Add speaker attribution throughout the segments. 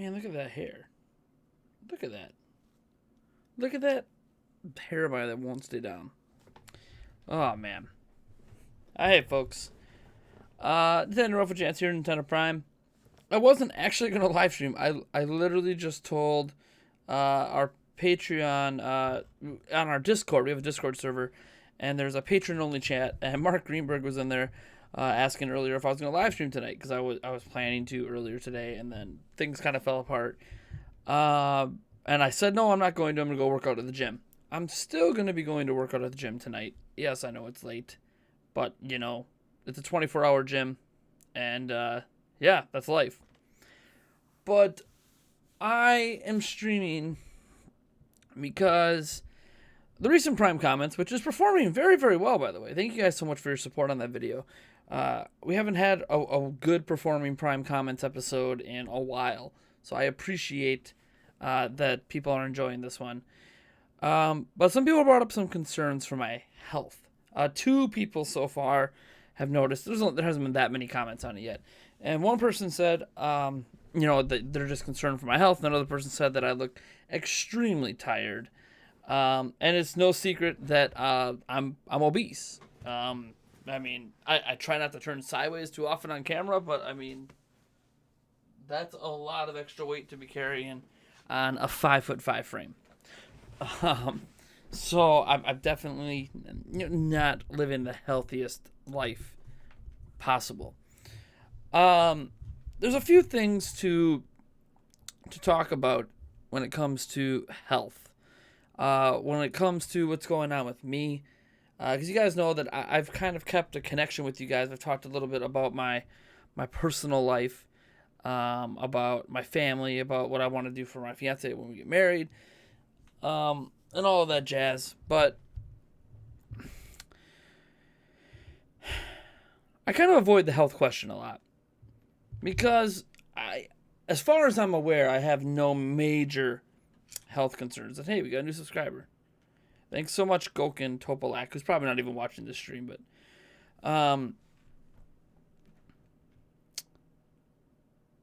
Speaker 1: Man, look at that hair. Look at that. Look at that hair of mine that won't stay down. Oh, man. Hey, folks. Nintendo Ruffle Chance here, Nintendo Prime. I wasn't actually going to live stream. I literally just told our Patreon on our Discord. We have a Discord server, and there's a patron-only chat, and Mark Greenberg was in there asking earlier if I was going to live stream tonight, because I was planning to earlier today, and then things kind of fell apart. And I said, no, I'm not going to. I'm going to go work out at the gym. I'm still going to be going to work out at the gym tonight. Yes, I know it's late, but, it's a 24-hour gym, and, yeah, that's life. But I am streaming because the recent Prime comments, which is performing very, very well, by the way. Thank you guys so much for your support on that video. We haven't had a good performing Prime comments episode in a while, so I appreciate that people are enjoying this one. But some people brought up some concerns for my health. 2 people so far have noticed. There hasn't been that many comments on it yet. And one person said, that they're just concerned for my health. And another person said that I look extremely tired. And it's no secret that I'm obese. I try not to turn sideways too often on camera, but that's a lot of extra weight to be carrying on a 5'5" frame. So I'm definitely not living the healthiest life possible. There's a few things to talk about when it comes to health. When it comes to what's going on with me, because you guys know that I've kind of kept a connection with you guys. I've talked a little bit about my personal life, about my family, about what I want to do for my fiance when we get married, and all of that jazz. But I kind of avoid the health question a lot because as far as I'm aware, I have no major health concerns. And hey, we got a new subscriber. Thanks so much, Gokin Topolak, who's probably not even watching this stream, but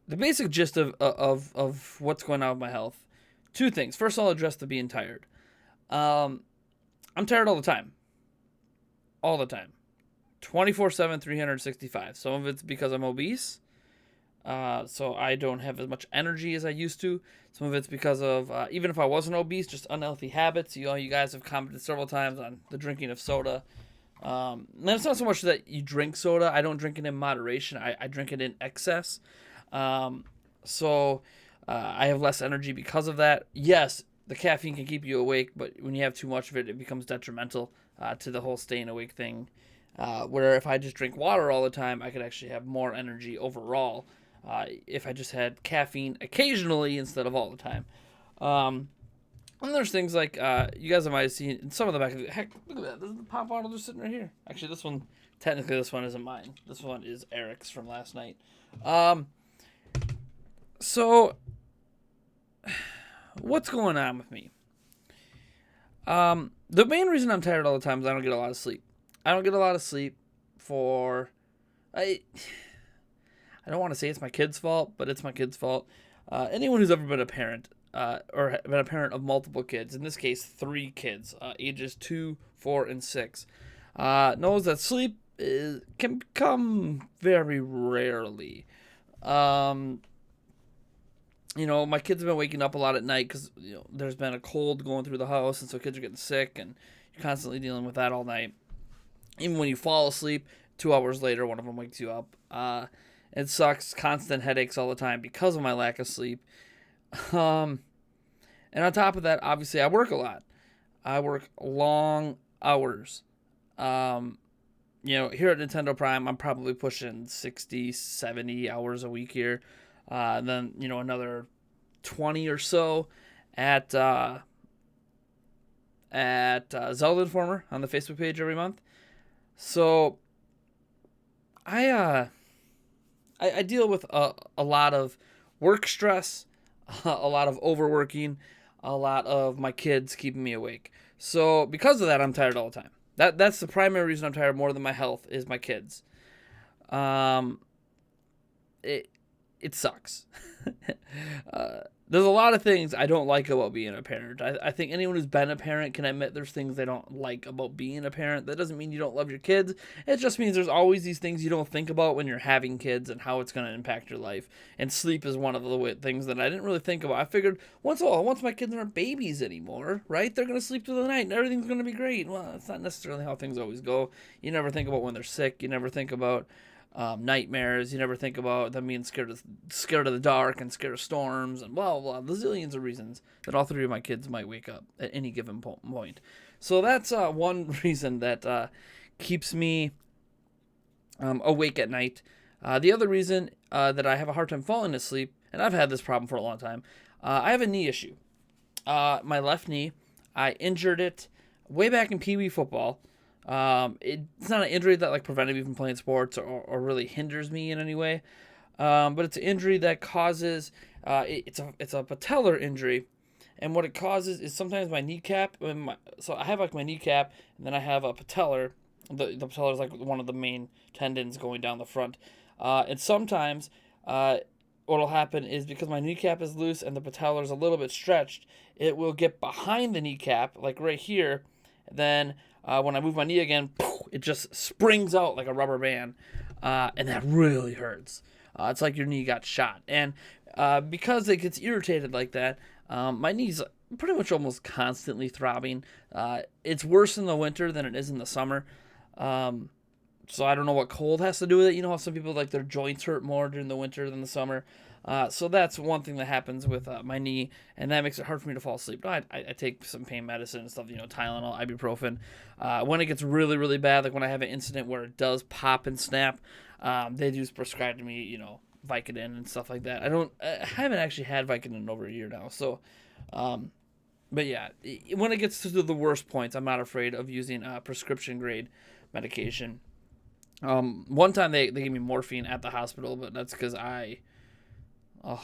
Speaker 1: the basic gist of what's going on with my health. 2 things. First, I'll address the being tired. I'm tired all the time. All the time. 24/7, 365. Some of it's because I'm obese, so I don't have as much energy as I used to. Some of it's because of, even if I wasn't obese, just unhealthy habits. You guys have commented several times on the drinking of soda. And it's not so much that you drink soda. I don't drink it in moderation. I drink it in excess. So I have less energy because of that. Yes, the caffeine can keep you awake, but when you have too much of it, it becomes detrimental to the whole staying awake thing. Where if I just drink water all the time, I could actually have more energy overall if I just had caffeine occasionally instead of all the time. And there's things like, you guys might have seen in some of the back of the, heck, look at that, there's the pop bottle just sitting right here. Actually, technically this one isn't mine. This one is Eric's from last night. So, what's going on with me? The main reason I'm tired all the time is I don't get a lot of sleep. I don't get a lot of sleep I don't want to say it's my kid's fault, but it's my kid's fault. Anyone who's ever been a parent, or been a parent of multiple kids, in this case 3 kids, ages 2, 4, and 6, knows that sleep can come very rarely. My kids have been waking up a lot at night because there's been a cold going through the house, and so kids are getting sick, and you're constantly dealing with that all night. Even when you fall asleep, 2 hours later, one of them wakes you up. It sucks. Constant headaches all the time because of my lack of sleep. And on top of that, obviously, I work a lot. I work long hours. Here at Nintendo Prime, I'm probably pushing 60, 70 hours a week here. And then, another 20 or so at Zelda Informer on the Facebook page every month. So I deal with a lot of work stress, a lot of overworking, a lot of my kids keeping me awake. So because of that, I'm tired all the time. That's the primary reason I'm tired more than my health is my kids. it sucks. There's a lot of things I don't like about being a parent. I think anyone who's been a parent can admit there's things they don't like about being a parent. That doesn't mean you don't love your kids. It just means there's always these things you don't think about when you're having kids and how it's going to impact your life. And sleep is one of the things that I didn't really think about. I figured once my kids aren't babies anymore, right? They're going to sleep through the night and everything's going to be great. Well, that's not necessarily how things always go. You never think about when they're sick. You never think about nightmares. You never think about them being scared of the dark and scared of storms and blah blah blah. The zillions of reasons that all three of my kids might wake up at any given point. So that's one reason that keeps me awake at night. The other reason that I have a hard time falling asleep, and I've had this problem for a long time, I have a knee issue. My left knee, I injured it way back in Pee Wee football. It's not an injury that like prevented me from playing sports or really hinders me in any way, but it's an injury that causes it's a patellar injury, and what it causes is sometimes my kneecap. So I have like my kneecap, and then I have a patellar. The patellar is like one of the main tendons going down the front, and sometimes what'll happen is because my kneecap is loose and the patellar is a little bit stretched, it will get behind the kneecap like right here, then. When I move my knee again, it just springs out like a rubber band, and that really hurts. It's like your knee got shot. And because it gets irritated like that, my knee's pretty much almost constantly throbbing. It's worse in the winter than it is in the summer. So I don't know what cold has to do with it. You know how some people, like, their joints hurt more during the winter than the summer. So that's one thing that happens with my knee, and that makes it hard for me to fall asleep. I take some pain medicine and stuff, Tylenol, ibuprofen. When it gets really, really bad, like when I have an incident where it does pop and snap, they do prescribe to me, Vicodin and stuff like that. I haven't actually had Vicodin in over a year now. So, but yeah, when it gets to the worst points, I'm not afraid of using prescription grade medication. One time they gave me morphine at the hospital, but that's because oh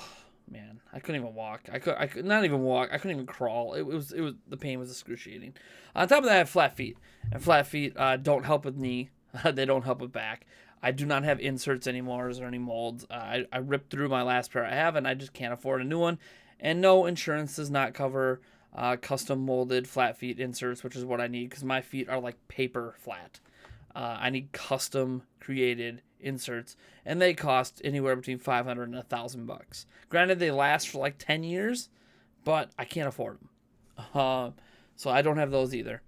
Speaker 1: man, I couldn't even walk. I could not even walk. I couldn't even crawl. It was the pain was excruciating. On top of that, I have flat feet, and flat feet don't help with knee. They don't help with back. I do not have inserts anymore. Is there any molds? I ripped through my last pair I have, and I just can't afford a new one. And no, insurance does not cover custom molded flat feet inserts, which is what I need because my feet are like paper flat. I need custom created inserts, and they cost anywhere between $500 and $1,000. Granted, they last for like 10 years, but I can't afford them. So I don't have those either.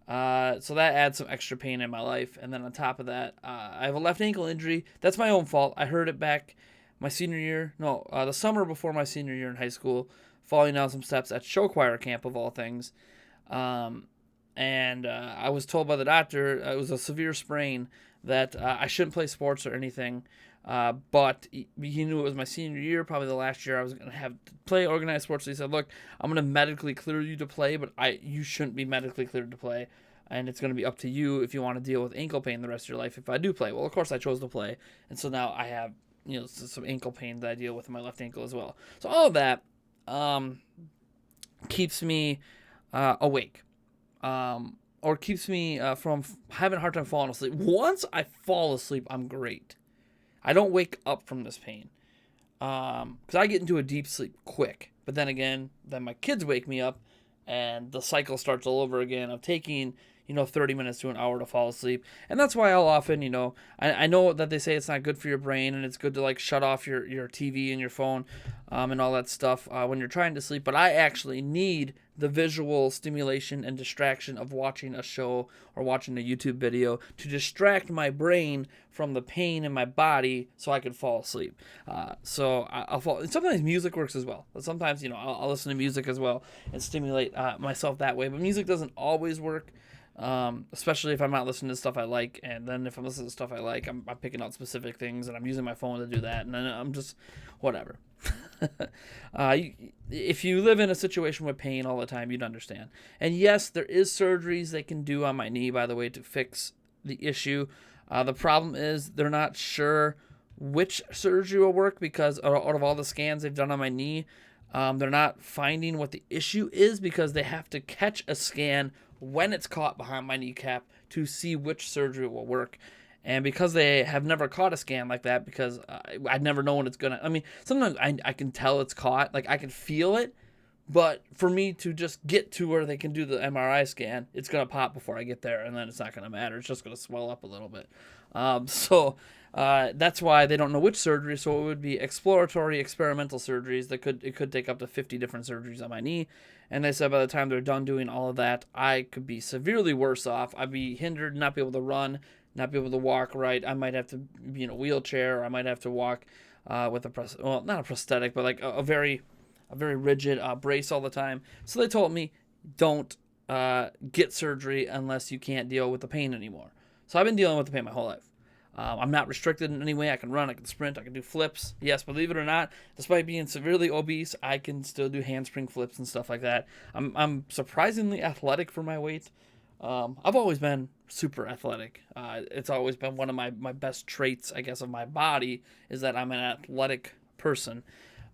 Speaker 1: So that adds some extra pain in my life. And then on top of that, I have a left ankle injury. That's my own fault. I hurt it back my senior year. No, the summer before my senior year in high school, falling down some steps at show choir camp of all things. And I was told by the doctor it was a severe sprain that I shouldn't play sports or anything. But he knew it was my senior year, probably the last year I was going to have to play organized sports. So he said, look, I'm going to medically clear you to play, but you shouldn't be medically cleared to play. And it's going to be up to you if you want to deal with ankle pain the rest of your life if I do play. Well, of course, I chose to play. And so now I have some ankle pain that I deal with in my left ankle as well. So all of that keeps me awake. Or keeps me from having a hard time falling asleep. Once I fall asleep, I'm great. I don't wake up from this pain. Because I get into a deep sleep quick. But then again, my kids wake me up, and the cycle starts all over again of taking, 30 minutes to an hour to fall asleep. And that's why I'll often, I know that they say it's not good for your brain, and it's good to, like, shut off your TV and your phone and all that stuff when you're trying to sleep. But I actually need the visual stimulation and distraction of watching a show or watching a YouTube video to distract my brain from the pain in my body so I could fall asleep. So I'll fall. And sometimes music works as well. But sometimes, I'll listen to music as well and stimulate myself that way. But music doesn't always work. Especially if I'm not listening to stuff I like, and then if I'm listening to stuff I like, I'm picking out specific things, and I'm using my phone to do that, and then I'm just whatever. If you live in a situation with pain all the time, you'd understand. And yes, there is surgeries they can do on my knee, by the way, to fix the issue. The problem is they're not sure which surgery will work because out of all the scans they've done on my knee, they're not finding what the issue is because they have to catch a scan when it's caught behind my kneecap to see which surgery will work. And because they have never caught a scan like that, because I never know when it's gonna. I mean, sometimes I can tell it's caught, like I can feel it, but for me to just get to where they can do the MRI scan, it's gonna pop before I get there, and then it's not gonna matter. It's just gonna swell up a little bit. So that's why they don't know which surgery. So it would be exploratory, experimental surgeries. It could take up to 50 different surgeries on my knee. And they said by the time they're done doing all of that, I could be severely worse off. I'd be hindered, not be able to run, not be able to walk right. I might have to be in a wheelchair, or I might have to walk with not a prosthetic, but like a very rigid brace all the time. So they told me, don't get surgery unless you can't deal with the pain anymore. So I've been dealing with the pain my whole life. I'm not restricted in any way. I can run, I can sprint, I can do flips. Yes, believe it or not, despite being severely obese, I can still do handspring flips and stuff like that. I'm surprisingly athletic for my weight. I've always been super athletic. It's always been one of my best traits, I guess, of my body, is that I'm an athletic person.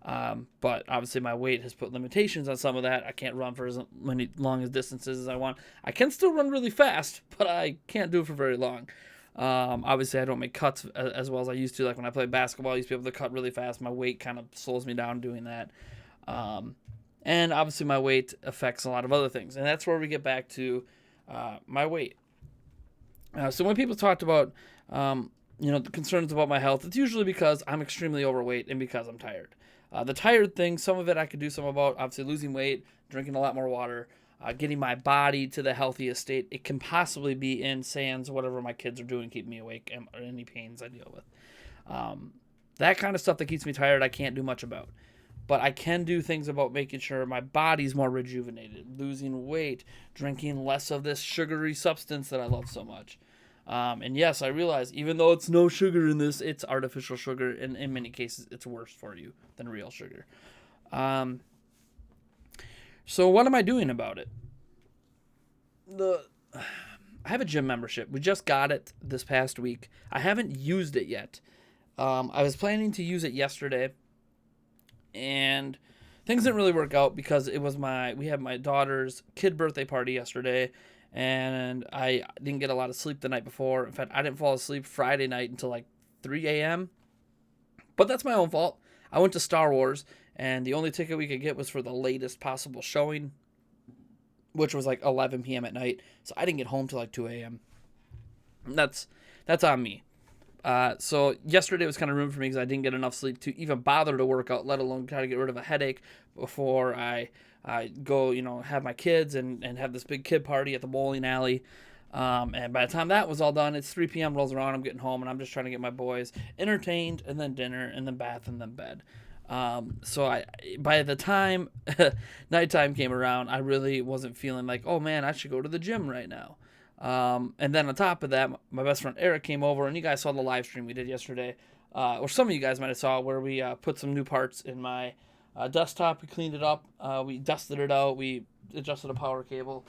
Speaker 1: But obviously my weight has put limitations on some of that. I can't run for as many long distances as I want. I can still run really fast, but I can't do it for very long. Obviously I don't make cuts as well as I used to. Like when I played basketball, I used to be able to cut really fast. My weight kind of slows me down doing that. And obviously my weight affects a lot of other things. And that's where we get back to my weight. So when people talked about, the concerns about my health, it's usually because I'm extremely overweight and because I'm tired. The tired thing, some of it I could do some about, obviously losing weight, drinking a lot more water, getting my body to the healthiest state it can possibly be in, sans whatever my kids are doing, keep me awake, and any pains I deal with. That kind of stuff that keeps me tired, I can't do much about. But I can do things about making sure my body's more rejuvenated, losing weight, drinking less of this sugary substance that I love so much. And yes, I realize even though it's no sugar in this, it's artificial sugar, and in many cases it's worse for you than real sugar. So what am I doing about it? I have a gym membership. We just got it this past week. I haven't used it yet. I was planning to use it yesterday, and things didn't really work out because we had my daughter's kid birthday party yesterday, and I didn't get a lot of sleep the night before. In fact, I didn't fall asleep Friday night until like 3 a.m. But that's my own fault. I went to Star Wars, and the only ticket we could get was for the latest possible showing, which was like 11 p.m. at night. So I didn't get home till like 2 a.m. That's on me. So yesterday was kind of ruined for me because I didn't get enough sleep to even bother to work out, let alone try to get rid of a headache before I go, have my kids and have this big kid party at the bowling alley. And by the time that was all done, it's 3 p.m. rolls around, I'm getting home, and I'm just trying to get my boys entertained, and then dinner, and then bath, and then bed. So by the time nighttime came around, I really wasn't feeling like, oh man, I should go to the gym right now. And then on top of that, my best friend Eric came over, and you guys saw the live stream we did yesterday, or some of you guys might have saw, where we put some new parts in my desktop. We cleaned it up, we dusted it out, we adjusted a power cable.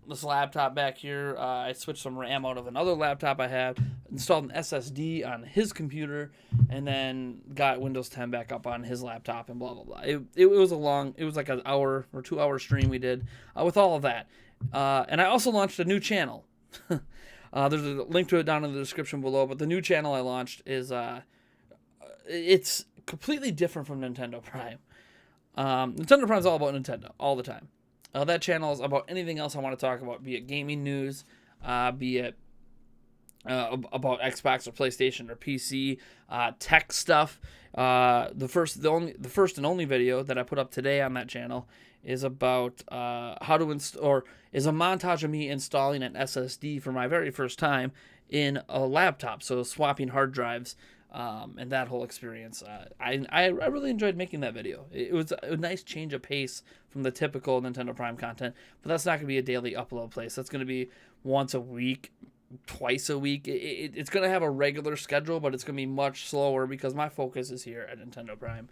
Speaker 1: This laptop back here, I switched some RAM out of another laptop I had, installed an SSD on his computer, and then got Windows 10 back up on his laptop, and blah blah blah. It was like an hour or 2 hour stream we did with all of that. And I also launched a new channel. There's a link to it down in the description below, but the new channel I launched is it's completely different from Nintendo Prime. Nintendo Prime is all about Nintendo all the time. That channel is about anything else I want to talk about, be it gaming news, be it about Xbox or PlayStation or PC, tech stuff. The first and only video that I put up today on that channel is about how to is a montage of me installing an SSD for my very first time in a laptop. So swapping hard drives. And that whole experience, I really enjoyed making that video. It was a nice change of pace from the typical Nintendo Prime content, but that's not going to be a daily upload place. That's going to be once a week, twice a week. It's going to have a regular schedule, but it's going to be much slower because my focus is here at Nintendo Prime.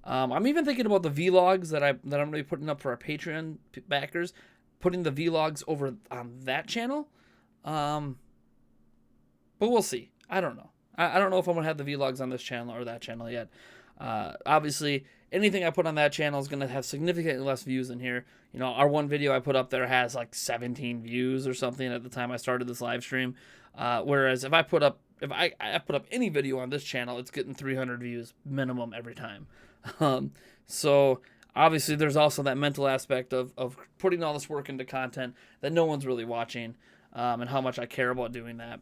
Speaker 1: I'm even thinking about the vlogs that I'm going to be putting up for our Patreon backers, putting the vlogs over on that channel. But we'll see. I don't know. I don't know if I'm going to have the vlogs on this channel or that channel yet. Obviously, anything I put on that channel is going to have significantly less views than here. You know, our one video I put up there has like 17 views or something at the time I started this live stream. Whereas if I put up any video on this channel, it's getting 300 views minimum every time. So obviously there's also that mental aspect of putting all this work into content that no one's really watching, and how much I care about doing that.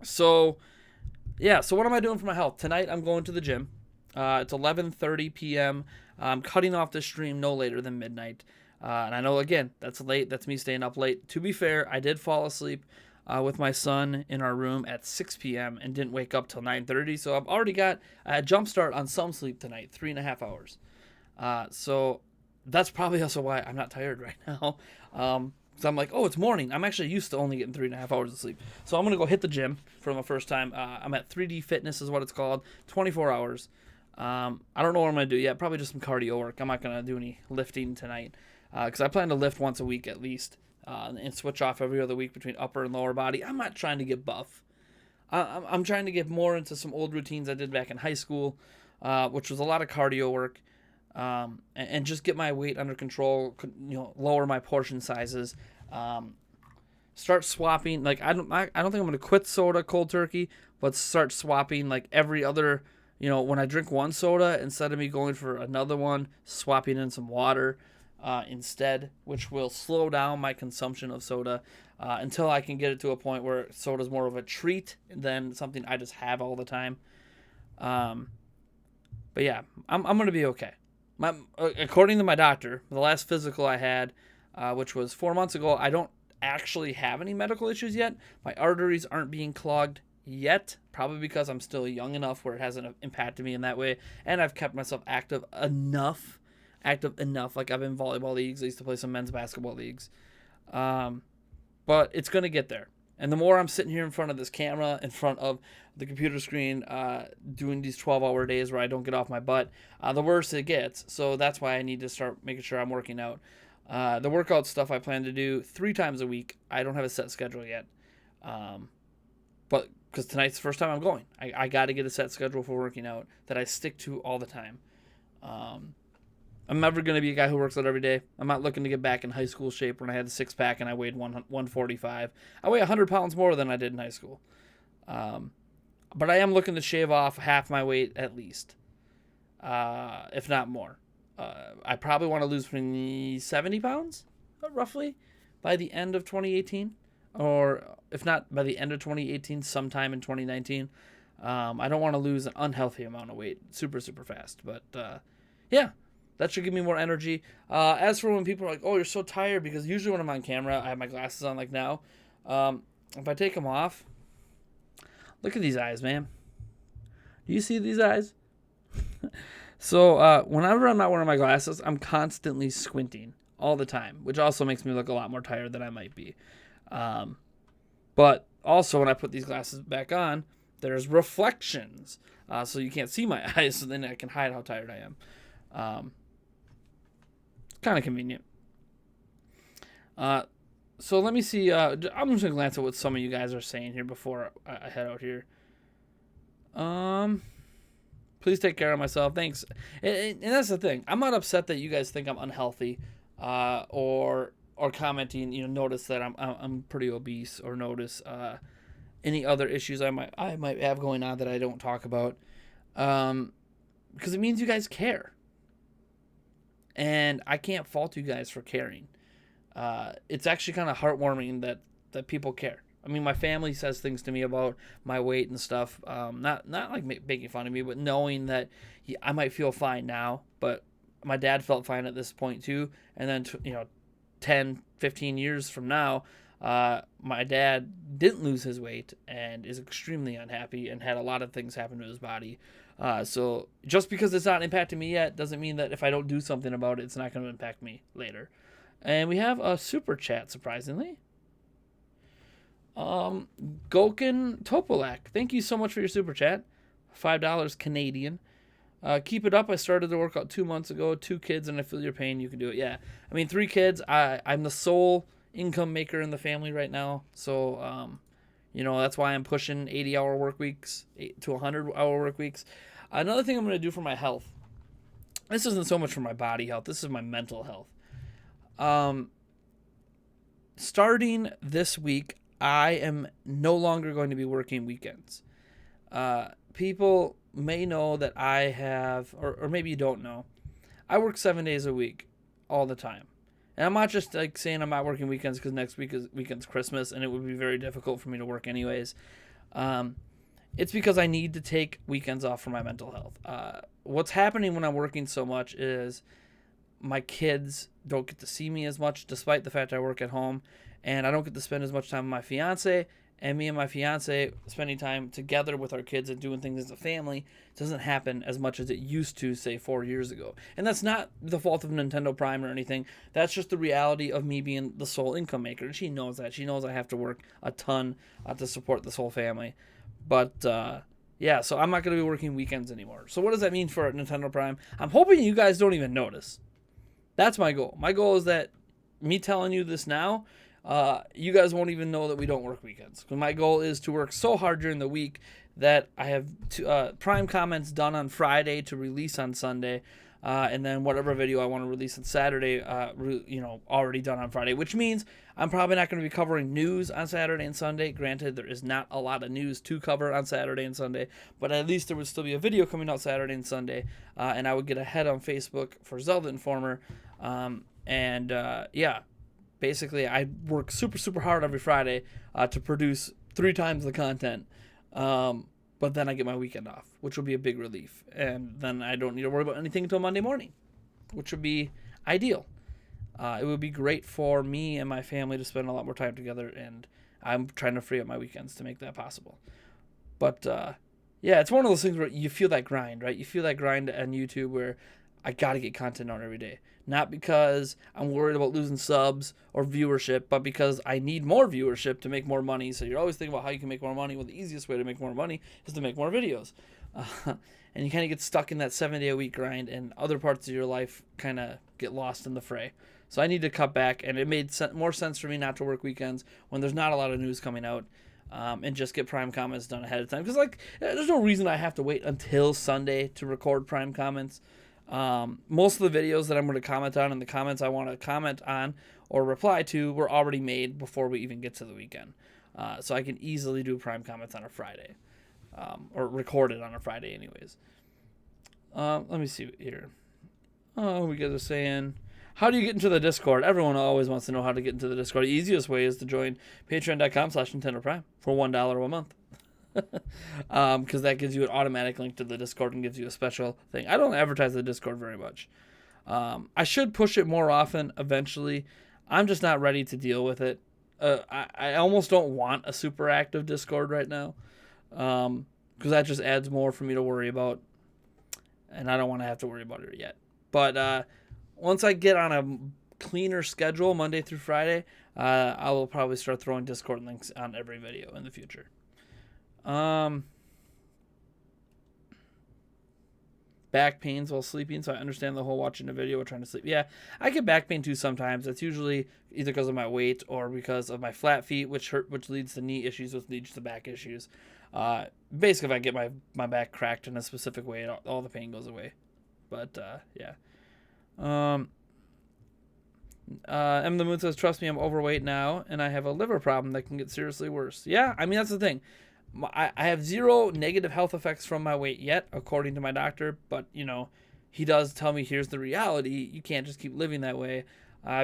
Speaker 1: So yeah, so what am I doing for my health? Tonight I'm going to the gym. It's 11:30 p.m. I'm cutting off this stream no later than midnight. And I know, again, that's late. That's me staying up late. To be fair, I did fall asleep with my son in our room at 6 p.m. and didn't wake up till 9:30. So I've already got a jump start on some sleep tonight, 3.5 hours. So that's probably also why I'm not tired right now. So I'm like, oh, it's morning. I'm actually used to only getting 3.5 hours of sleep. So I'm going to go hit the gym for the first time. I'm at 3D Fitness is what it's called, 24 hours. I don't know what I'm going to do yet. Probably just some cardio work. I'm not going to do any lifting tonight because I plan to lift once a week at least and switch off every other week between upper and lower body. I'm not trying to get buff. I'm trying to get more into some old routines I did back in high school, which was a lot of cardio work, and just get my weight under control, lower my portion sizes, start swapping. Like I don't think I'm going to quit soda cold turkey, but start swapping like every other. When I drink one soda, instead of me going for another one, swapping in some water instead, which will slow down my consumption of soda until I can get it to a point where soda's more of a treat than something I just have all the time. But yeah, I'm going to be okay. According to my doctor, the last physical I had, which was 4 months ago, I don't actually have any medical issues yet. My arteries aren't being clogged yet, probably because I'm still young enough where it hasn't impacted me in that way, and I've kept myself active enough. Like I've been in volleyball leagues. I used to play some men's basketball leagues, but it's gonna get there. And the more I'm sitting here in front of this camera, in front of the computer screen, doing these 12-hour days where I don't get off my butt, the worse it gets. So that's why I need to start making sure I'm working out. The workout stuff I plan to do 3 times a week. I don't have a set schedule yet, but because tonight's the first time I'm going. I got to get a set schedule for working out that I stick to all the time. I'm never going to be a guy who works out every day. I'm not looking to get back in high school shape when I had the 6-pack and I weighed 145. I weigh 100 pounds more than I did in high school. But I am looking to shave off half my weight at least, if not more. I probably want to lose between 70 pounds, roughly, by the end of 2018. Or if not by the end of 2018, sometime in 2019. I don't want to lose an unhealthy amount of weight super, super fast. But, yeah, that should give me more energy. As for when people are like, oh, you're so tired, because usually when I'm on camera, I have my glasses on like now. If I take them off, look at these eyes, man. Do you see these eyes? So whenever I'm not wearing my glasses, I'm constantly squinting all the time, which also makes me look a lot more tired than I might be. But also when I put these glasses back on, there's reflections. So you can't see my eyes, so then I can hide how tired I am. It's kind of convenient. So let me see. I'm just going to glance at what some of you guys are saying here before I head out here. Please take care of myself. Thanks. And that's the thing. I'm not upset that you guys think I'm unhealthy, or commenting, notice that I'm pretty obese, or notice any other issues I might have going on that I don't talk about, because it means you guys care, and I can't fault you guys for caring. It's actually kind of heartwarming that people care. I mean, my family says things to me about my weight and stuff, not like making fun of me, but knowing that I might feel fine now, but my dad felt fine at this point too, and then 10, 15 years from now, my dad didn't lose his weight and is extremely unhappy and had a lot of things happen to his body. So just because it's not impacting me yet doesn't mean that if I don't do something about it, it's not going to impact me later. And we have a super chat, surprisingly. Gokin Topolak, thank you so much for your super chat. $5 Canadian. Keep it up. I started to work out 2 months ago. 2 kids, and I feel your pain. You can do it. Yeah. I mean, 3 kids. I'm the sole income maker in the family right now. So, that's why I'm pushing 80-hour work weeks to 100-hour work weeks. Another thing I'm going to do for my health this isn't so much for my body health. This is my mental health. Um, Starting this week, I am no longer going to be working weekends. People may know that I have, or maybe you don't know, I work 7 days a week all the time. And I'm not just like saying I'm not working weekends because next weekend's Christmas and it would be very difficult for me to work anyways. It's because I need to take weekends off for my mental health. What's happening when I'm working so much is my kids don't get to see me as much, despite the fact I work at home, and I don't get to spend as much time with my fiance. And me and my fiance spending time together with our kids and doing things as a family doesn't happen as much as it used to, say, 4 years ago. And that's not the fault of Nintendo Prime or anything. That's just the reality of me being the sole income maker. And she knows that. She knows I have to work a ton to support this whole family. But, yeah, so I'm not going to be working weekends anymore. So what does that mean for Nintendo Prime? I'm hoping you guys don't even notice. That's my goal. My goal is that me telling you this now, you guys won't even know that we don't work weekends. My goal is to work so hard during the week that I have Prime comments done on Friday to release on Sunday, and then whatever video I want to release on Saturday, already done on Friday, which means I'm probably not going to be covering news on Saturday and Sunday. Granted, there is not a lot of news to cover on Saturday and Sunday, but at least there would still be a video coming out Saturday and Sunday, and I would get ahead on Facebook for Zelda Informer, basically, I work super, super hard every Friday to produce 3 times the content. But then I get my weekend off, which will be a big relief. And then I don't need to worry about anything until Monday morning, which would be ideal. It would be great for me and my family to spend a lot more time together, and I'm trying to free up my weekends to make that possible. But, it's one of those things where you feel that grind, right? You feel that grind on YouTube where I got to get content out every day. Not because I'm worried about losing subs or viewership, but because I need more viewership to make more money. So you're always thinking about how you can make more money. Well, the easiest way to make more money is to make more videos. And you kind of get stuck in that 7-day-a-week grind, and other parts of your life kind of get lost in the fray. So I need to cut back, and it made more sense for me not to work weekends when there's not a lot of news coming out, and just get Prime comments done ahead of time. Because, there's no reason I have to wait until Sunday to record Prime comments. Most of the videos that I'm going to comment on and the comments I want to comment on or reply to were already made before we even get to the weekend. So I can easily do Prime comments on a Friday, or record it on a Friday anyways. Let me see here. Oh, we guys are saying, how do you get into the Discord? Everyone always wants to know how to get into the Discord. The easiest way is to join patreon.com/Nintendo Prime for $1 a month. Because that gives you an automatic link to the Discord and gives you a special thing. I don't advertise the Discord very much. I should push it more often eventually. I'm just not ready to deal with it. I almost don't want a super active Discord right now, because that just adds more for me to worry about, and I don't want to have to worry about it yet. But once I get on a cleaner schedule Monday through Friday, I will probably start throwing Discord links on every video in the future. Back pains while sleeping, so I understand the whole watching a video or trying to sleep. Yeah, I get back pain too sometimes. It's usually either because of my weight or because of my flat feet, which leads to knee issues, which leads to back issues. Basically, if I get my back cracked in a specific way, all the pain goes away. But, yeah. M. The Moon says, trust me, I'm overweight now, and I have a liver problem that can get seriously worse. Yeah, I mean, that's the thing. I have 0 negative health effects from my weight yet, according to my doctor, but, he does tell me, here's the reality. You can't just keep living that way,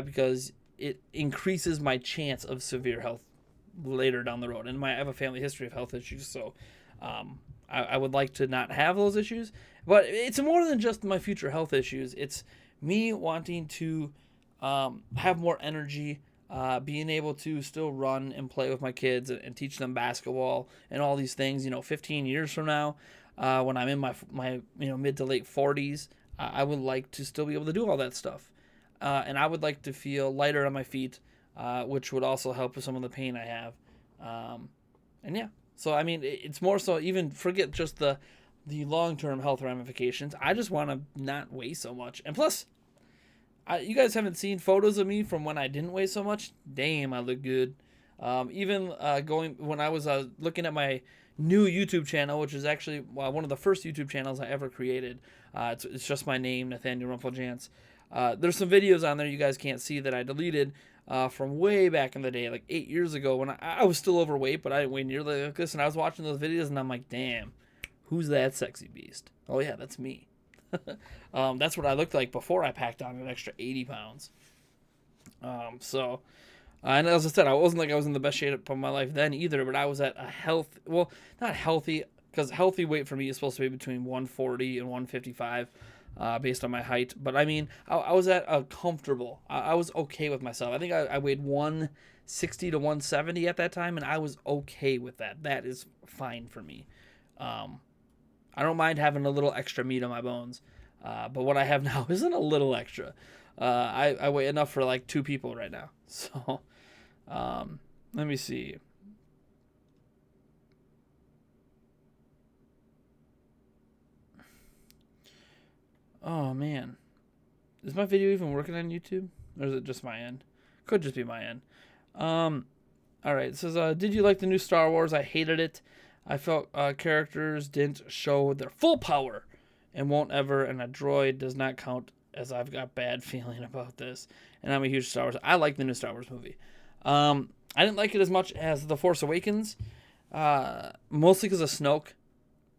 Speaker 1: because it increases my chance of severe health later down the road. And I have a family history of health issues, so I would like to not have those issues. But it's more than just my future health issues. It's me wanting to have more energy, being able to still run and play with my kids and teach them basketball and all these things. 15 years from now, when I'm in my mid to late 40s, I would like to still be able to do all that stuff, and I would like to feel lighter on my feet, which would also help with some of the pain I have. And yeah, so I mean, it's more so, even forget just the long-term health ramifications. I just want to not weigh so much, and plus, you guys haven't seen photos of me from when I didn't weigh so much. Damn, I look good. Even going when I was looking at my new YouTube channel, which is actually one of the first YouTube channels I ever created. It's just my name, Nathaniel Rumpeljans. There's some videos on there you guys can't see that I deleted from way back in the day, like 8 years ago, when I was still overweight, but I didn't weigh nearly like this. And I was watching those videos, and I'm like, damn, who's that sexy beast? Oh yeah, that's me. That's what I looked like before I packed on an extra 80 pounds. And as I said, I wasn't like I was in the best shape of my life then either, but I was at not healthy, because healthy weight for me is supposed to be between 140 and 155, based on my height. But I mean, I was at a comfortable, I was okay with myself. I think I weighed 160 to 170 at that time, and I was okay with that. That is fine for me. I don't mind having a little extra meat on my bones, but what I have now isn't a little extra. I weigh enough for like 2 people right now. So, let me see. Oh man, is my video even working on YouTube, or is it just my end? Could just be my end. All right. It says, did you like the new Star Wars? I hated it. I felt characters didn't show their full power, and won't ever. And a droid does not count, as I've got bad feeling about this. And I'm a huge Star Wars. I like the new Star Wars movie. I didn't like it as much as The Force Awakens, mostly because of Snoke.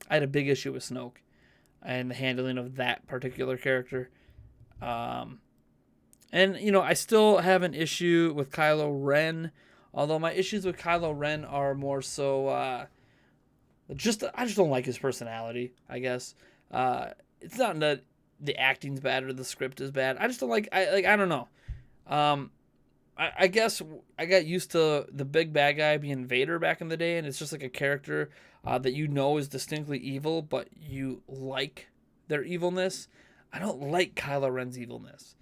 Speaker 1: I had a big issue with Snoke and the handling of that particular character. And, you know, I still have an issue with Kylo Ren, although my issues with Kylo Ren are more so I just don't like his personality, I guess. It's not that the acting's bad or the script is bad. I just don't like, I don't know. I guess I got used to the big bad guy being Vader back in the day, and it's just like a character that you know is distinctly evil, but you like their evilness. I don't like Kylo Ren's evilness.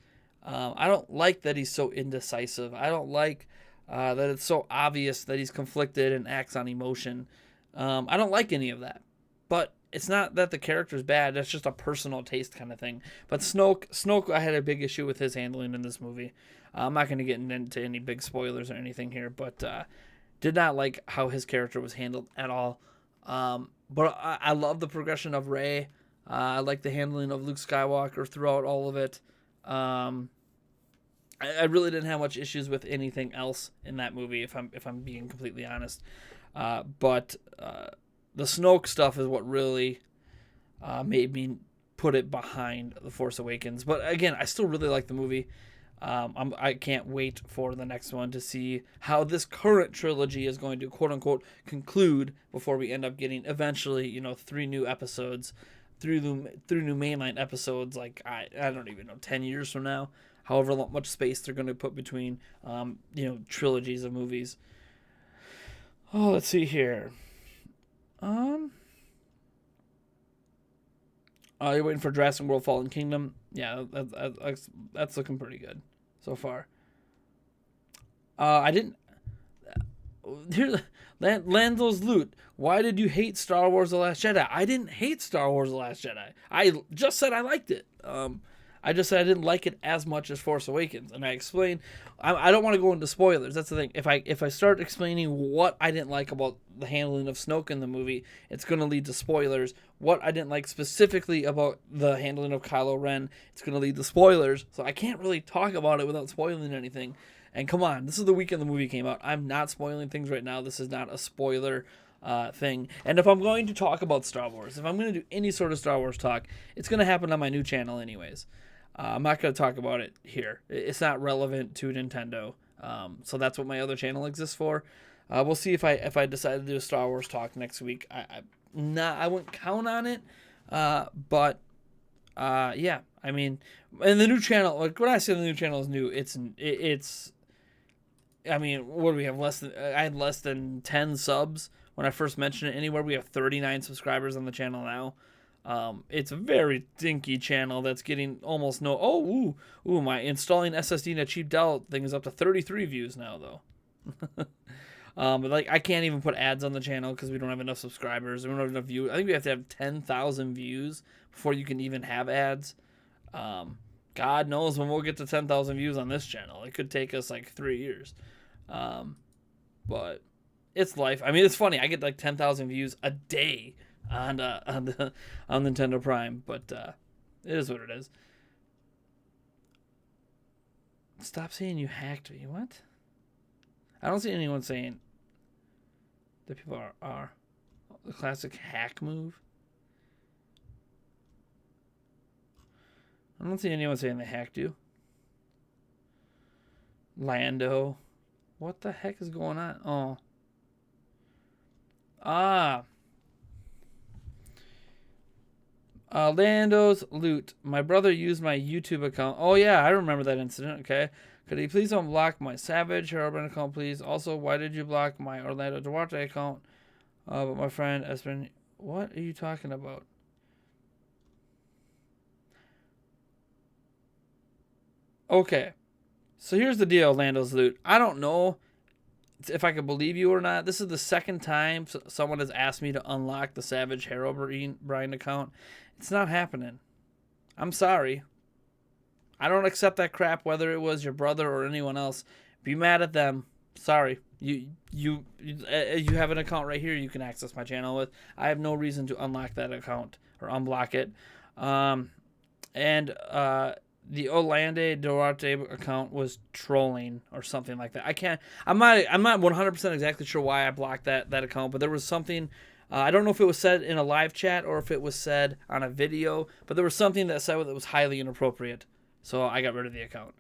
Speaker 1: I don't like that he's so indecisive. I don't like that it's so obvious that he's conflicted and acts on emotion. I don't like any of that. But it's not that the character's bad. That's just a personal taste kind of thing. But Snoke, I had a big issue with his handling in this movie. I'm not going to get into any big spoilers or anything here, but did not like how his character was handled at all. But I love the progression of Rey. I like the handling of Luke Skywalker throughout all of it. I really didn't have much issues with anything else in that movie, if I'm being completely honest. But the Snoke stuff is what really made me put it behind The Force Awakens. But again, I still really like the movie. I can't wait for the next one to see how this current trilogy is going to, quote unquote, conclude before we end up getting eventually, 3 new episodes, 3 new mainline episodes. Like I don't even know, 10 years from now, however much space they're going to put between, trilogies of movies. Oh, let's see here. You're waiting for Jurassic World: Fallen Kingdom. Yeah, that's looking pretty good so far. I didn't. Here's Lando's loot. Why did you hate Star Wars: The Last Jedi? I didn't hate Star Wars: The Last Jedi. I just said I liked it. I just said I didn't like it as much as Force Awakens, and I explained. I don't want to go into spoilers. That's the thing. If I start explaining what I didn't like about the handling of Snoke in the movie, it's going to lead to spoilers. What I didn't like specifically about the handling of Kylo Ren, it's going to lead to spoilers. So I can't really talk about it without spoiling anything. And come on, this is the weekend the movie came out. I'm not spoiling things right now. This is not a spoiler thing. And if I'm going to talk about Star Wars, if I'm going to do any sort of Star Wars talk, it's going to happen on my new channel anyways. I'm not going to talk about it here. It's not relevant to Nintendo. So that's what my other channel exists for. We'll see if I decide to do a Star Wars talk next week. I wouldn't count on it. But yeah, I mean, and the new channel, like when I say the new channel is new, it's I mean, what do we have? I had less than 10 subs when I first mentioned it anywhere. We have 39 subscribers on the channel now. It's a very dinky channel that's getting almost no. Oh, my installing SSD in a cheap Dell thing is up to 33 views now, though. But like I can't even put ads on the channel because we don't have enough subscribers. We don't have enough views. I think we have to have 10,000 views before you can even have ads. God knows when we'll get to 10,000 views on this channel. It could take us like 3 years. but it's life. I mean, it's funny. I get like 10,000 views a day on Nintendo Prime, but it is what it is. Stop saying you hacked me. What? I don't see anyone saying that people are the classic hack move. I don't see anyone saying they hacked you. Lando. What the heck is going on? Oh. Lando's loot. My brother used my YouTube account. Oh, yeah, I remember that incident. Okay. Could he please unblock my Savage Herobrine account, please? Also, why did you block my Orlando Duarte account? But my friend Espen... What are you talking about? Okay. So here's the deal, Lando's loot. I don't know if I could believe you or not. This is the second time someone has asked me to unlock the Savage Herobrine account. It's not happening. I'm sorry. I don't accept that crap, whether it was your brother or anyone else. Be mad at them. Sorry. You have an account right here you can access my channel with. I have no reason to unlock that account or unblock it. The Orlando Duarte account was trolling or something like that. I'm not 100% exactly sure why I blocked that account, but there was something. I don't know if it was said in a live chat or if it was said on a video, but there was something that said that was highly inappropriate. So I got rid of the account.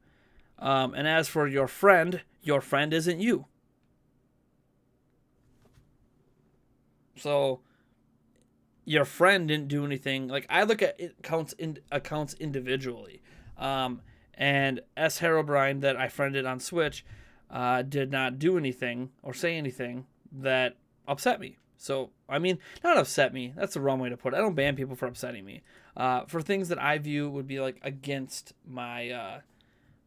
Speaker 1: And as for your friend isn't you. So your friend didn't do anything. Like, I look at accounts individually. And S. Herobrine that I friended on Switch did not do anything or say anything that upset me. So, I mean, not upset me. That's the wrong way to put it. I don't ban people for upsetting me. For things that I view would be like against my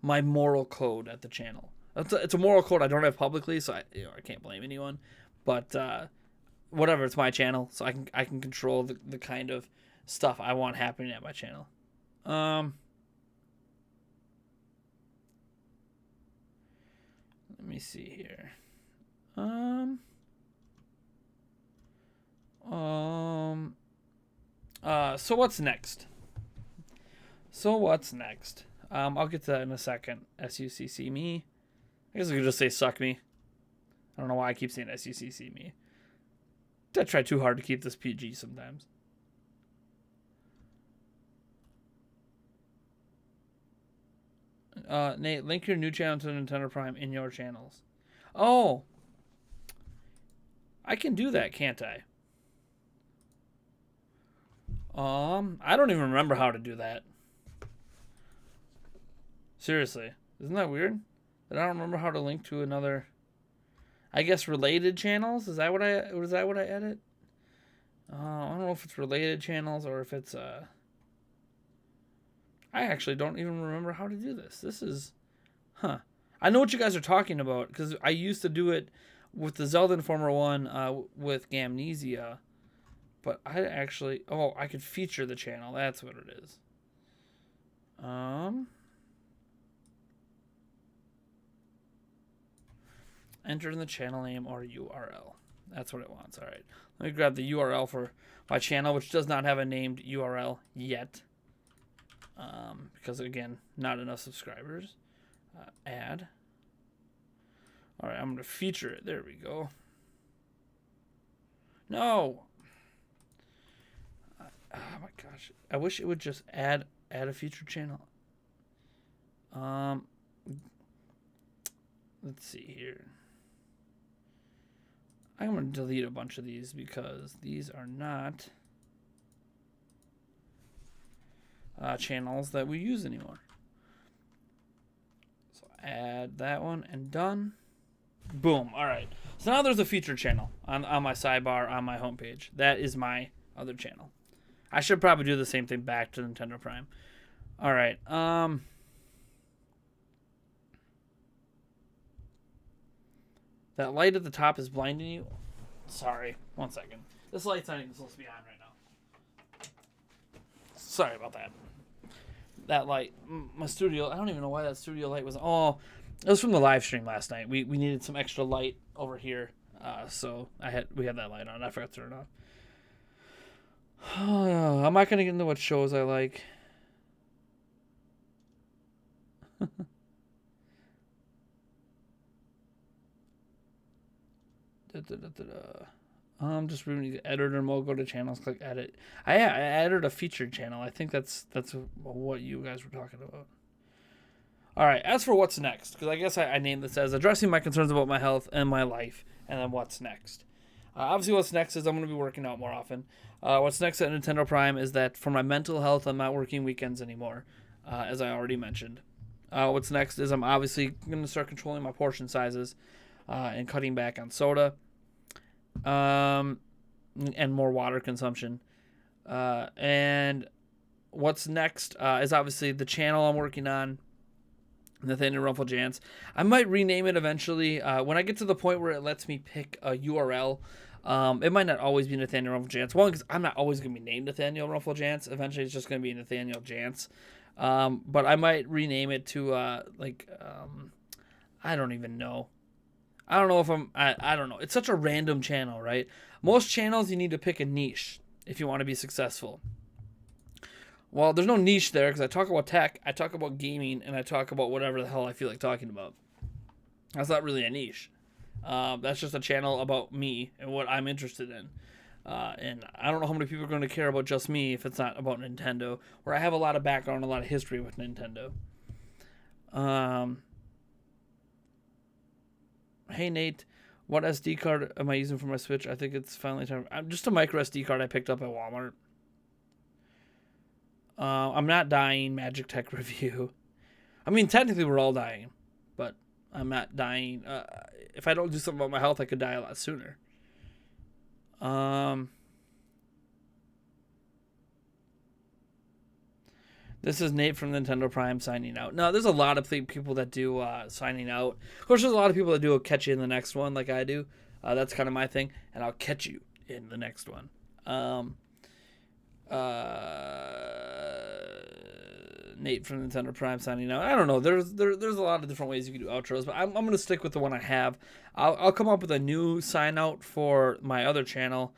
Speaker 1: my moral code at the channel. It's a moral code I don't have publicly, so I can't blame anyone. But whatever, it's my channel, so I can control the kind of stuff I want happening at my channel. Let me see here. So what's next? I'll get to that in a second. SUCC me. I guess I could just say suck me. I don't know why I keep saying SUCC me. I try too hard to keep this PG sometimes. Nate, link your new channel to Nintendo Prime in your channels. Oh. I can do that, can't I? I don't even remember how to do that. Seriously. Isn't that weird? That I don't remember how to link to another, I guess, related channels? Is that what I edit? I don't know if it's related channels or if it's I actually don't even remember how to do this. This is I know what you guys are talking about because I used to do it with the Zelda Informer one with Gamnesia. But I actually... Oh, I could feature the channel. That's what it is. Enter in the channel name or URL. That's what it wants. All right. Let me grab the URL for my channel, which does not have a named URL yet. Because, again, not enough subscribers. Add. All right, I'm going to feature it. There we go. No! Oh my gosh. I wish it would just add a featured channel. Let's see here. I'm going to delete a bunch of these because these are not channels that we use anymore. So add that one and done. Boom. All right. So now there's a featured channel on my sidebar on my homepage. That is my other channel. I should probably do the same thing back to Nintendo Prime. All right. That light at the top is blinding you. Sorry. 1 second. This light's not even supposed to be on right now. Sorry about that. That light. My studio. I don't even know why that studio light was. Oh, it was from the live stream last night. We needed some extra light over here. So we had that light on. I forgot to turn it off. I'm not gonna get into what shows I like. Just removing the editor mode. Go to channels. Click edit. I added a featured channel. I think that's what you guys were talking about. All right. As for what's next, because I guess I named this as addressing my concerns about my health and my life, and then what's next. Obviously, what's next is I'm going to be working out more often. What's next at Nintendo Prime is that for my mental health, I'm not working weekends anymore, as I already mentioned. What's next is I'm obviously going to start controlling my portion sizes and cutting back on soda and more water consumption. And what's next is obviously the channel I'm working on, Nathaniel Rumpeljans. I might rename it eventually. When I get to the point where it lets me pick a URL, it might not always be Nathaniel Rumpeljans. One, because I'm not always going to be named Nathaniel Rumpeljans. Eventually, it's just going to be Nathaniel Jance. But I might rename it to, I don't even know. I don't know if I don't know. It's such a random channel, right? Most channels, you need to pick a niche if you want to be successful. Well, there's no niche there because I talk about tech, I talk about gaming, and I talk about whatever the hell I feel like talking about. That's not really a niche. That's just a channel about me and what I'm interested in. And I don't know how many people are going to care about just me if it's not about Nintendo, where I have a lot of background, a lot of history with Nintendo. Hey, Nate, what SD card am I using for my Switch? I think it's finally time. Just a micro SD card I picked up at Walmart. I'm not dying, Magic Tech review. I mean, technically we're all dying, but I'm not dying. If I don't do something about my health, I could die a lot sooner. This is Nate from Nintendo Prime signing out. No, there's a lot of people that do signing out. Of course, there's a lot of people that do a catch you in the next one like I do. That's kind of my thing, and I'll catch you in the next one. Nate from Nintendo Prime signing out. I don't know. There's a lot of different ways you can do outros, but I'm gonna stick with the one I have. I'll come up with a new sign out for my other channel.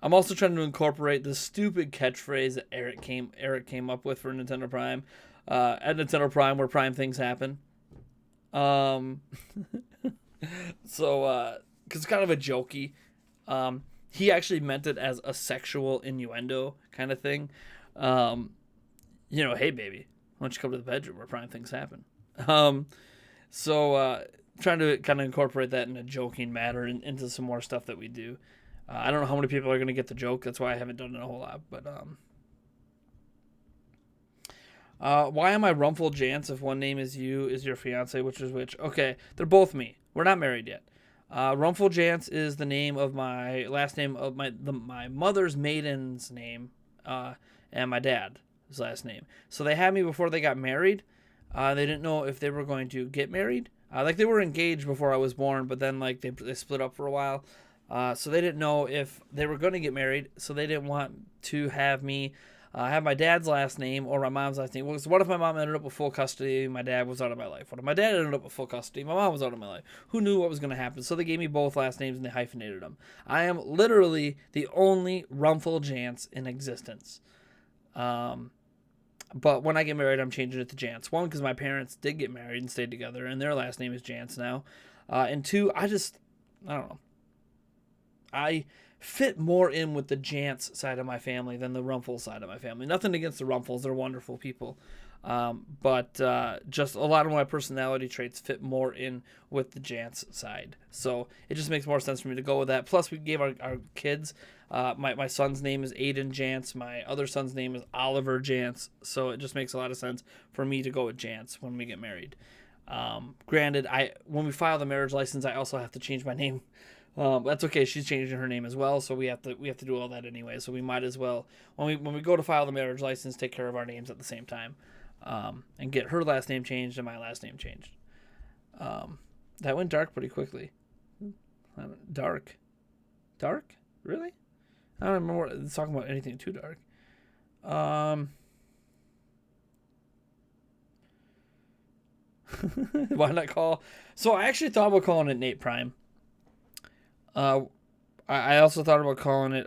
Speaker 1: I'm also trying to incorporate the stupid catchphrase that Eric came up with for Nintendo Prime. At Nintendo Prime, where Prime things happen. So, because it's kind of a jokey. He actually meant it as a sexual innuendo kind of thing. Hey baby, why don't you come to the bedroom where prime things happen? Trying to kind of incorporate that in a joking manner into some more stuff that we do. I don't know how many people are going to get the joke. That's why I haven't done it a whole lot. But why am I Rumful Jance if one name is you, is your fiance, which is which? Okay, they're both me. We're not married yet. Rumful Jance is the name of my last name of my mother's maiden's name, and my dad's last name. So they had me before they got married. They didn't know if they were going to get married. They were engaged before I was born, but then they split up for a while. So they didn't know if they were going to get married. So they didn't want to have me have my dad's last name or my mom's last name. What if my mom ended up with full custody? My dad was out of my life. What if my dad ended up with full custody? My mom was out of my life. Who knew what was going to happen? So they gave me both last names and they hyphenated them. I am literally the only Rumful Jance in existence. But when I get married, I'm changing it to Jance. One, because my parents did get married and stayed together, and their last name is Jance now. And two, I don't know. I fit more in with the Jance side of my family than the Rumful side of my family. Nothing against the Rumfuls. They're wonderful people. But just a lot of my personality traits fit more in with the Jance side. So it just makes more sense for me to go with that. Plus, we gave our kids, my son's name is Aiden Jance. My other son's name is Oliver Jance. So it just makes a lot of sense for me to go with Jance when we get married. Granted, when we file the marriage license, I also have to change my name. That's okay. She's changing her name as well, so we have to do all that anyway. So we might as well, when we go to file the marriage license, take care of our names at the same time, and get her last name changed and my last name changed. That went dark pretty quickly. Dark, really? I don't remember talking about anything too dark. Why not call? So I actually thought about calling it Nate Prime. I also thought about calling it.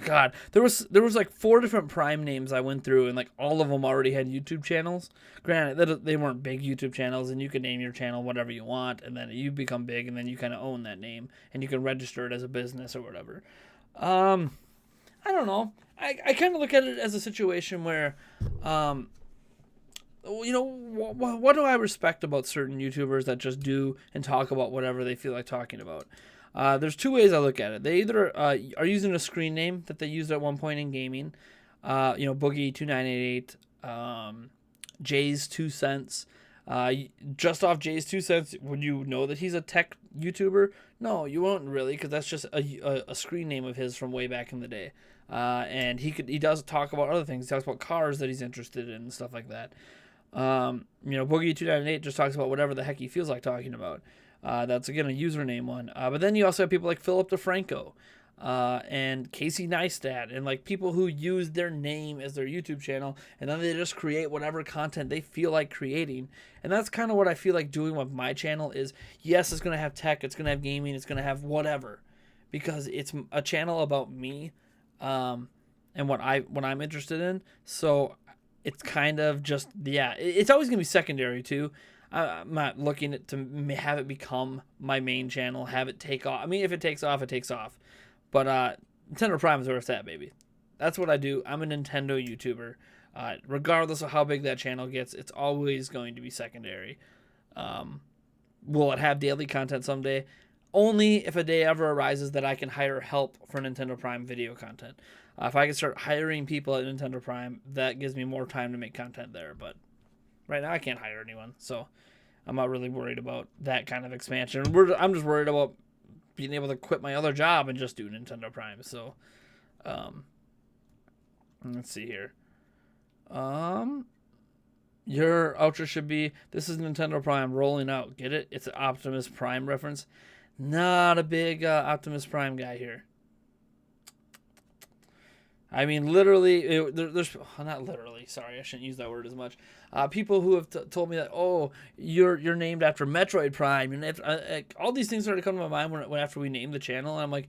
Speaker 1: God, there was like 4 different Prime names I went through, and like all of them already had YouTube channels. Granted, they weren't big YouTube channels, and you can name your channel whatever you want, and then you become big, and then you kind of own that name, and you can register it as a business or whatever. I don't know. I kind of look at it as a situation where, what do I respect about certain YouTubers that just do and talk about whatever they feel like talking about? There's 2 ways I look at it. They either are using a screen name that they used at one point in gaming, Boogie2988, Jay's 2 cents. Just off Jay's 2 cents, would you know that he's a tech YouTuber? No, you won't really, because that's just a screen name of his from way back in the day. And he does talk about other things. He talks about cars that he's interested in and stuff like that. Boogie298 just talks about whatever the heck he feels like talking about. That's again a username one. But then you also have people like Philip DeFranco, and Casey Neistat, and like people who use their name as their YouTube channel, and then they just create whatever content they feel like creating. And that's kind of what I feel like doing with my channel is, yes, it's going to have tech, it's going to have gaming, it's going to have whatever, because it's a channel about me, and what I'm interested in. So it's kind of just, it's always going to be secondary too. I'm not looking to have it become my main channel, have it take off. I mean, if it takes off, it takes off. But Nintendo Prime is where it's at, baby. That's what I do. I'm a Nintendo YouTuber. Regardless of how big that channel gets, it's always going to be secondary. Will it have daily content someday? Only if a day ever arises that I can hire help for Nintendo Prime video content. If I can start hiring people at Nintendo Prime, that gives me more time to make content there. But right now I can't hire anyone, so I'm not really worried about that kind of expansion. I'm just worried about being able to quit my other job and just do Nintendo Prime. So, let's see here. Your outro should be, this is Nintendo Prime rolling out. Get it? It's an Optimus Prime reference. Not a big Optimus Prime guy here. I mean, literally, there's not literally. Sorry, I shouldn't use that word as much. People who have told me that, oh, you're named after Metroid Prime, and all these things started coming to my mind when after we named the channel, and I'm like,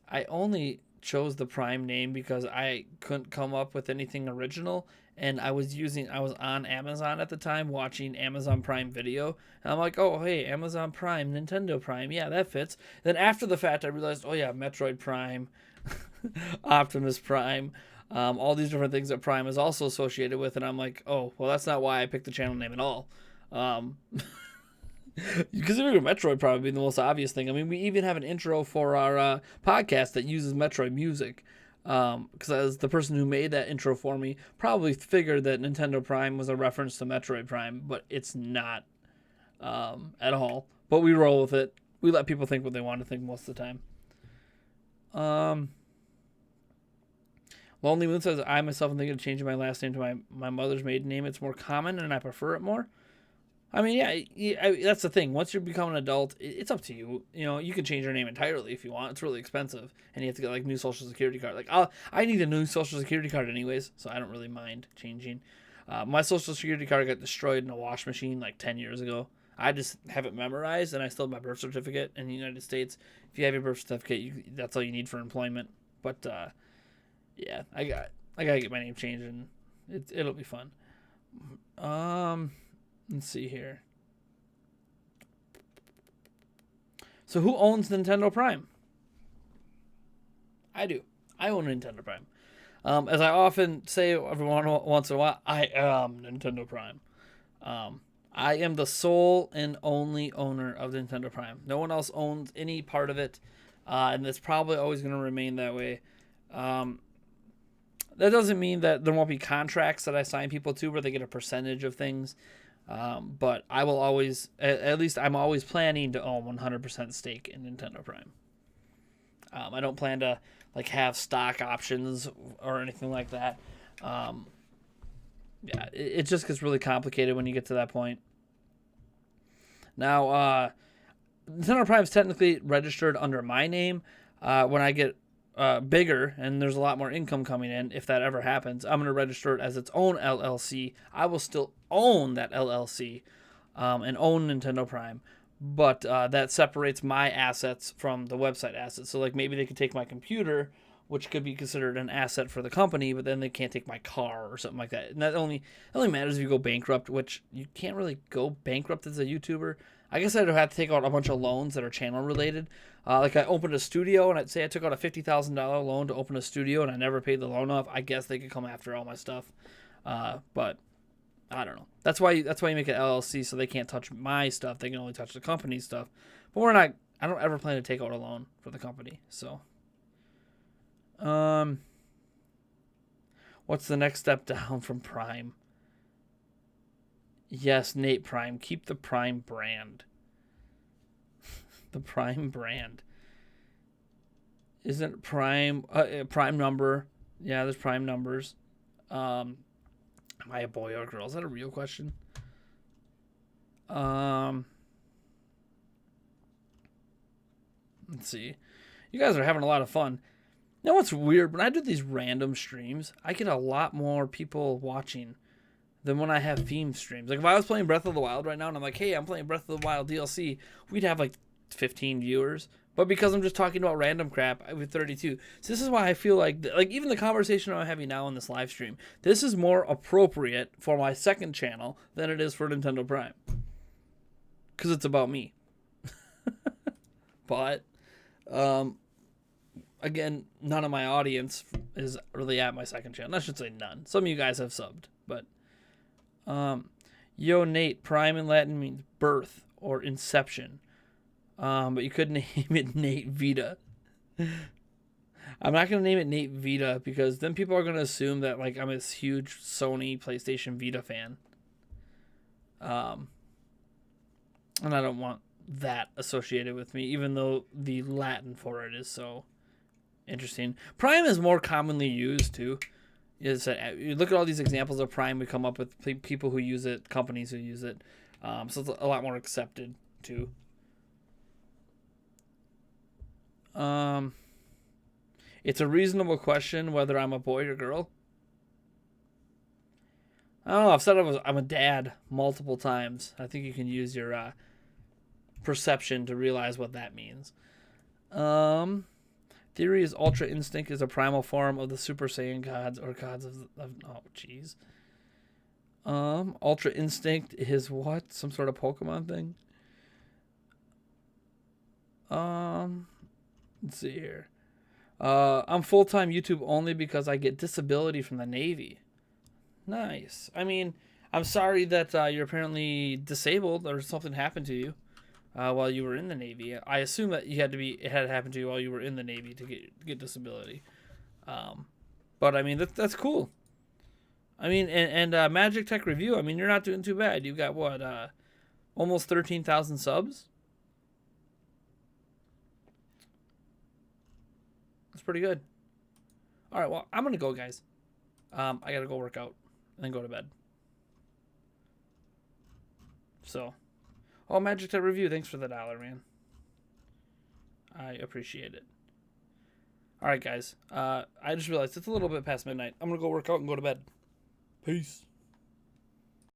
Speaker 1: I only chose the Prime name because I couldn't come up with anything original, and I was on Amazon at the time watching Amazon Prime Video, and I'm like, oh, hey, Amazon Prime, Nintendo Prime, yeah, that fits. Then after the fact, I realized, oh yeah, Metroid Prime. Optimus Prime, all these different things that Prime is also associated with, and I'm like, oh, well, that's not why I picked the channel name at all. Considering Metroid Prime being the most obvious thing. I mean, we even have an intro for our podcast that uses Metroid music, because the person who made that intro for me probably figured that Nintendo Prime was a reference to Metroid Prime, but it's not at all. But we roll with it. We let people think what they want to think most of the time. Lonely Moon says, I myself am thinking of changing my last name to my mother's maiden name. It's more common and I prefer it more. I mean, yeah, that's the thing. Once you become an adult, it's up to you. You know, you can change your name entirely if you want. It's really expensive, and you have to get like new social security card. Like, I need a new social security card anyways, so I don't really mind changing. My social security card got destroyed in a wash machine like 10 years ago. I just have it memorized, and I still have my birth certificate in the United States. If you have your birth certificate, that's all you need for employment. But yeah, I gotta get my name changed, and it'll be fun. Let's see here. So who owns Nintendo Prime? I do. I own Nintendo Prime. As I often say every once in a while, I am Nintendo Prime. I am the sole and only owner of Nintendo Prime. No one else owns any part of it, and it's probably always going to remain that way. That doesn't mean that there won't be contracts that I sign people to where they get a percentage of things. But I will always, at least I'm always planning to own 100% stake in Nintendo Prime. I don't plan to like have stock options or anything like that. Yeah, it just gets really complicated when you get to that point. Now, Nintendo Prime is technically registered under my name. When I get bigger and there's a lot more income coming in, if that ever happens, I'm going to register it as its own LLC. I will still own that LLC and own Nintendo Prime, but that separates my assets from the website assets. So like maybe they could take my computer, which could be considered an asset for the company, but then they can't take my car or something like that. And that only matters if you go bankrupt, which you can't really go bankrupt as a YouTuber. I guess I'd have to take out a bunch of loans that are channel related. Like I opened a studio, and I'd say I took out a $50,000 loan to open a studio, and I never paid the loan off. I guess they could come after all my stuff, but I don't know. That's why you make an LLC, so they can't touch my stuff. They can only touch the company's stuff. But we're not. I don't ever plan to take out a loan for the company. So, what's the next step down from Prime? Yes, Nate Prime. Keep the Prime brand. The Prime brand. Isn't Prime Prime number? Yeah, there's Prime numbers. Am I a boy or a girl? Is that a real question? Let's see. You guys are having a lot of fun. You know what's weird? When I do these random streams, I get a lot more people watching than when I have theme streams. Like if I was playing Breath of the Wild right now and I'm like, hey, I'm playing Breath of the Wild DLC, we'd have like 15 viewers. But because I'm just talking about random crap, I have 32. So this is why I feel like even the conversation I'm having now in this live stream, this is more appropriate for my second channel than it is for Nintendo Prime. Because it's about me. But, again, none of my audience is really at my second channel. I should say none. Some of you guys have subbed, but... Yo, Nate, Prime in Latin means birth or inception. But you could name it Nate Vita. I'm not going to name it Nate Vita because then people are going to assume that like I'm this huge Sony PlayStation Vita fan. And I don't want that associated with me, even though the Latin for it is so interesting. Prime is more commonly used too. Is that you look at all these examples of Prime, we come up with people who use it, companies who use it. So it's a lot more accepted too. It's a reasonable question whether I'm a boy or girl. I don't know. I've said I'm a dad multiple times. I think you can use your perception to realize what that means. Theory is Ultra Instinct is a primal form of the Super Saiyan gods or gods of oh jeez. Ultra Instinct is what? Some sort of Pokemon thing? Let's see here. I'm full-time YouTube only because I get disability from the Navy. Nice. I mean, I'm sorry that you're apparently disabled or something happened to you while you were in the Navy. I assume that it had happened to you while you were in the Navy to get disability. But I mean, that's cool. I mean, and Magic Tech Review, I mean, you're not doing too bad. You've got what, almost 13,000 subs? That's pretty good. All right, well, I'm going to go, guys. I got to go work out and then go to bed. So, Magic Tech Review, thanks for the $1, man. I appreciate it. All right, guys. I just realized it's a little bit past midnight. I'm going to go work out and go to bed. Peace.